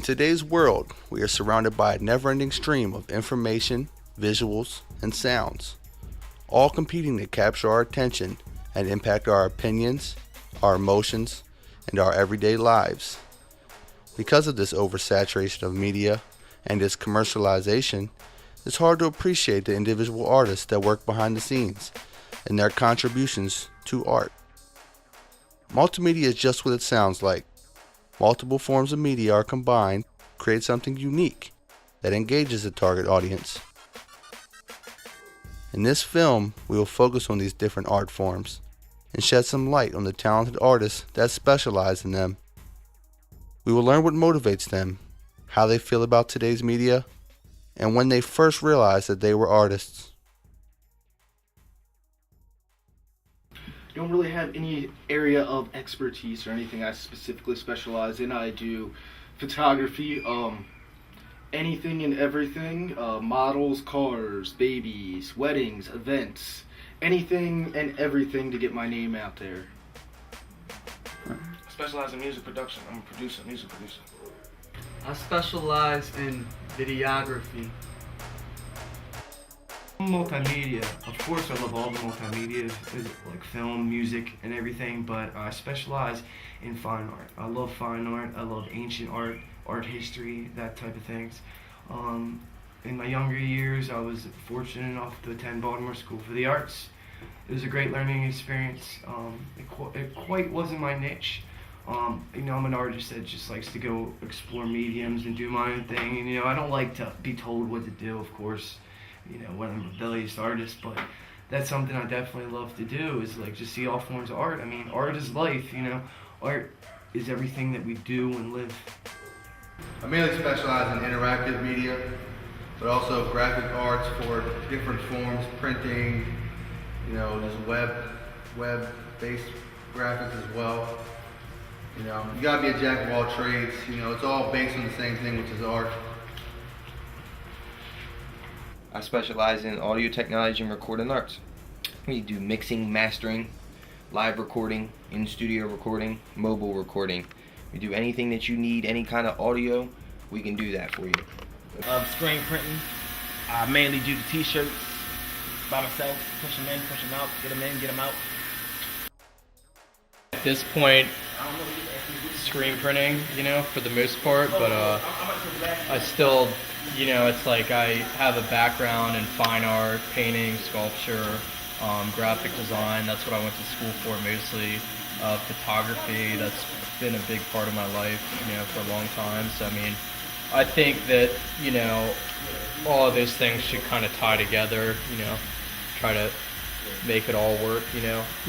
today's world, we are surrounded by a never-ending stream of information, visuals, and sounds, all competing to capture our attention and impact our opinions, our emotions, and our everyday lives. Because of this oversaturation of media and its commercialization, it's hard to appreciate the individual artists that work behind the scenes and their contributions to art. Multimedia is just what it sounds like. Multiple forms of media are combined to create something unique that engages the target audience. In this film, we will focus on these different art forms and shed some light on the talented artists that specialize in them. We will learn what motivates them, how they feel about today's media, and when they first realized that they were artists. Don't really have any area of expertise or anything I specifically specialize in. I do photography, anything and everything, models, cars, babies, weddings, events, anything and everything to get my name out there. I specialize in music production. I'm a producer, music producer. I specialize in videography. Multimedia. Of course I love all the multimedia, like film, music, and everything, but I specialize in fine art. I love fine art, I love ancient art, art history, that type of things. In my younger years, I was fortunate enough to attend Baltimore School for the Arts. It was a great learning experience. It quite wasn't my niche. I'm an artist that just likes to go explore mediums and do my own thing, and I don't like to be told what to do, of course. When I'm a rebellious artist, but that's something I definitely love to do, is like just see all forms of art. I mean, art is life, art is everything that we do and live. I mainly specialize in interactive media, but also graphic arts for different forms, printing, just web-based graphics as well. You gotta be a jack of all trades. It's all based on the same thing, which is art. I specialize in audio technology and recording arts. We do mixing, mastering, live recording, in-studio recording, mobile recording. We do anything that you need, any kind of audio, we can do that for you. Screen printing. I mainly do the t-shirts by myself. Push them in, push them out, get them in, get them out. At this point, screen printing, for the most part, but I still, it's like I have a background in fine art, painting, sculpture, graphic design. That's what I went to school for mostly. Photography, that's been a big part of my life, for a long time. So, I think that, all of those things should kind of tie together, try to make it all work,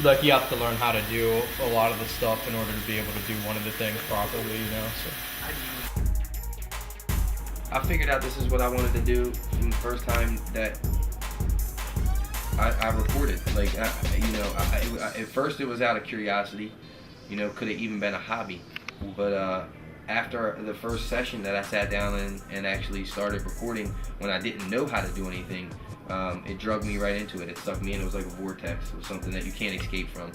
Like, you have to learn how to do a lot of the stuff in order to be able to do one of the things properly, So. I figured out this is what I wanted to do from the first time that I recorded. Like, at first it was out of curiosity, could have even been a hobby. But after the first session that I sat down and actually started recording, when I didn't know how to do anything, it drug me right into it. It sucked me in. It was like a vortex. It was something that you can't escape from.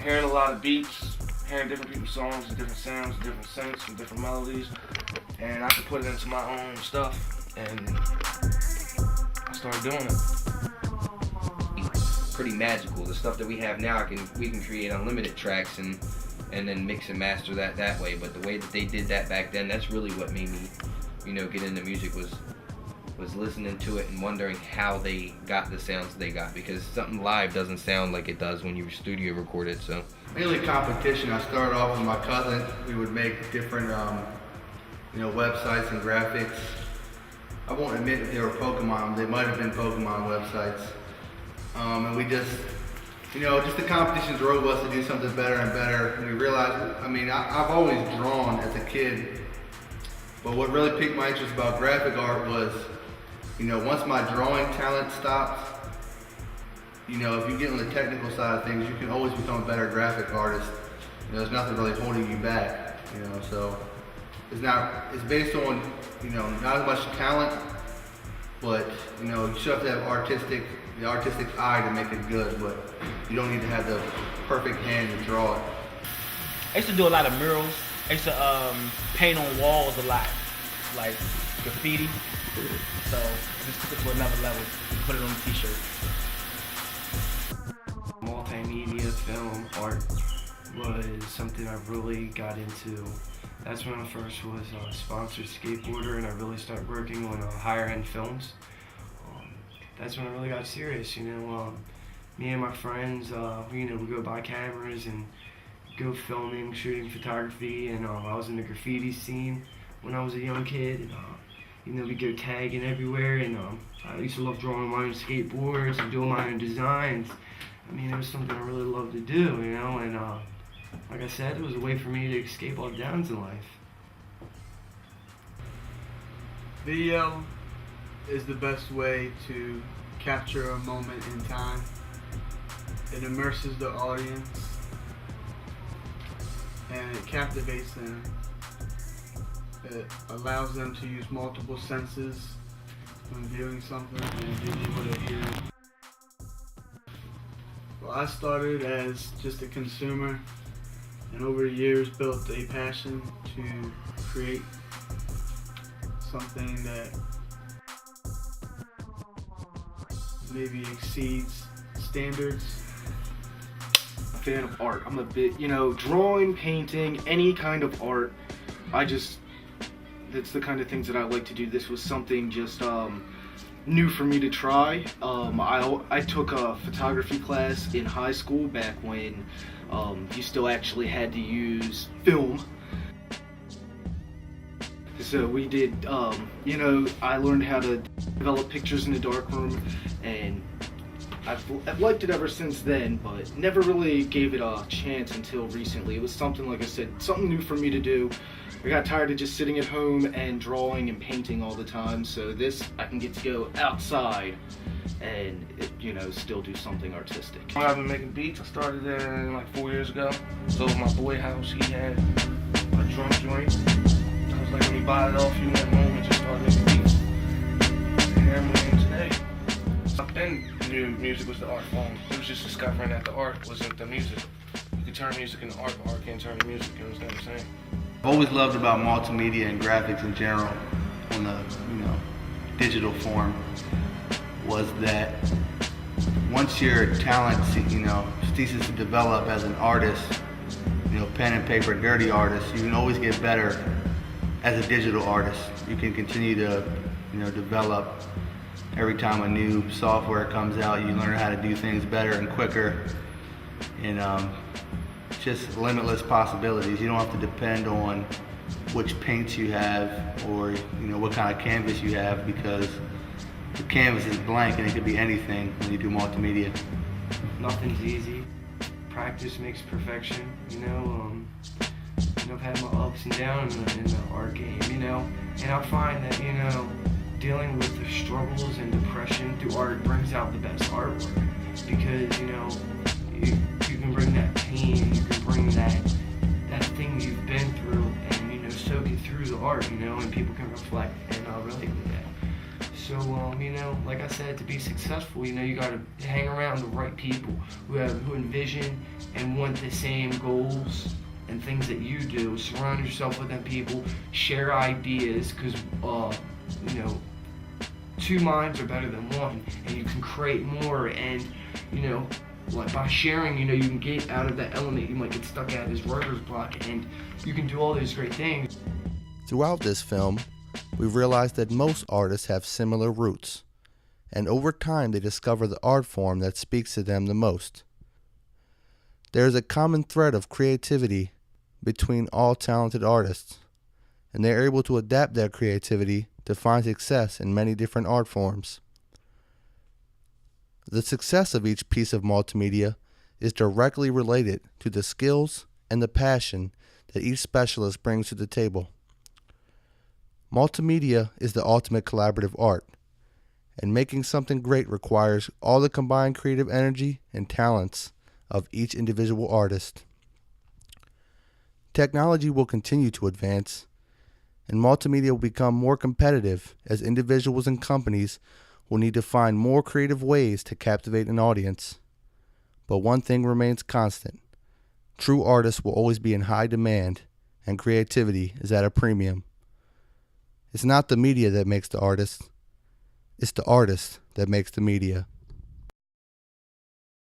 Hearing a lot of beats, hearing different people's songs and different sounds, and different synths and different melodies, and I could put it into my own stuff, and I started doing it. It's pretty magical. The stuff that we have now, we can create unlimited tracks and then mix and master that way. But the way that they did that back then, that's really what made me, get into music, was listening to it and wondering how they got the sounds they got, because something live doesn't sound like it does when you studio record it. So Mainly competition. I started off with my cousin. We would make different, websites and graphics. I won't admit if they were Pokemon. They might have been Pokemon websites. And we just the competition drove us to do something better and better. And we realized, I've always drawn as a kid, but what really piqued my interest about graphic art was, once my drawing talent stopped, if you get on the technical side of things, you can always become a better graphic artist. There's nothing really holding you back, so it's based on, not as much talent, but, you should have to have the artistic eye to make it good, but you don't need to have the perfect hand to draw it. I used to do a lot of murals, I used to paint on walls a lot, like graffiti. So just took it to another level. Put it on a t-shirt. Multimedia, film, art was something I really got into. That's when I first was a sponsored skateboarder, and I really started working on higher end films. That's when I really got serious, you know. Me and my friends, we go buy cameras and go filming, shooting photography, and I was in the graffiti scene when I was a young kid. And, we go tagging everywhere, and I used to love drawing my own skateboards and doing my own designs. I mean, it was something I really loved to do, and like I said, it was a way for me to escape all the downs in life. Video is the best way to capture a moment in time. It immerses the audience and it captivates them. It allows them to use multiple senses when viewing something and being able to hear it. Well, I started as just a consumer and over the years built a passion to create something that maybe exceeds standards. Fan of art. I'm a bit, drawing, painting, any kind of art. That's the kind of things that I like to do. This was something just new for me to try. I took a photography class in high school back when you still actually had to use film. So we did, I learned how to develop pictures in the darkroom, and I've liked it ever since then, but never really gave it a chance until recently. It was something, like I said, something new for me to do. I got tired of just sitting at home and drawing and painting all the time, so this, I can get to go outside and, still do something artistic. I've been making beats. I started in like 4 years ago. So at my boy house, he had a drum joint. I was like, let me buy it off you in that home and just start making beats. And here I'm making today. Then knew music was the art form. It was just discovering that the art wasn't the music. You could turn music into art, but art can't turn to music. You understand what I'm saying? I've always loved about multimedia and graphics in general on the digital form was that once your talent ceases to develop as an artist, pen and paper dirty artist, you can always get better as a digital artist. You can continue to develop. Every time a new software comes out, you learn how to do things better and quicker, and just limitless possibilities. You don't have to depend on which paints you have or what kind of canvas you have, because the canvas is blank and it could be anything when you do multimedia. Nothing's easy. Practice makes perfection. I've had my ups and downs in the art game. And I find that dealing with the struggles and depression through art brings out the best artwork, because you can bring that pain, you can bring that thing you've been through, and soak it through the art, and people can reflect and relate to that. So like I said, to be successful, you got to hang around the right people who envision and want the same goals and things that you do. Surround yourself with them people, share ideas, because two minds are better than one, and you can create more, and like by sharing, you can get out of that element. You might get stuck at this writer's block, and you can do all these great things. Throughout this film, we've realized that most artists have similar roots, and over time they discover the art form that speaks to them the most. There is a common thread of creativity between all talented artists, and they are able to adapt their creativity to find success in many different art forms. The success of each piece of multimedia is directly related to the skills and the passion that each specialist brings to the table. Multimedia is the ultimate collaborative art, and making something great requires all the combined creative energy and talents of each individual artist. Technology will continue to advance, and multimedia will become more competitive as individuals and companies will need to find more creative ways to captivate an audience. But one thing remains constant: true artists will always be in high demand, and creativity is at a premium. It's not the media that makes the artist, it's the artist that makes the media.